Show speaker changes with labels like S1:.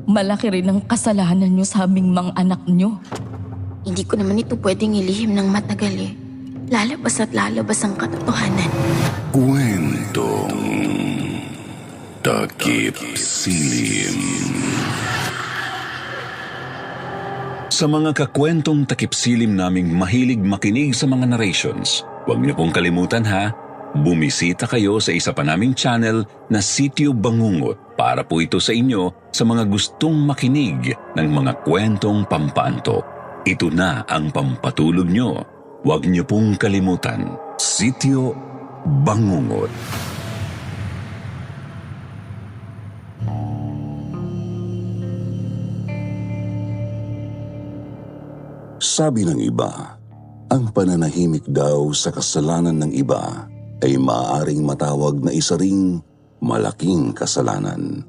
S1: malaki rin ang kasalanan niyo sa aming mga anak niyo.
S2: Hindi ko naman ito pwedeng ilihim ng matagal eh. Lalabas at lalabas ang katotohanan.
S3: Kwentong Takip Silim. Sa mga kakwentong takip silim naming mahilig makinig sa mga narrations, huwag niyo pong kalimutan ha, bumisita kayo sa isa pa naming channel na Sityo Bangungot para po ito sa inyo sa mga gustong makinig ng mga kwentong pampaantok. Ito na ang pampatulog nyo. Huwag niyo pong kalimutan, Sityo Bangungot.
S4: Sabi ng iba, ang pananahimik daw sa kasalanan ng iba ay maaaring matawag na isa ring malaking kasalanan.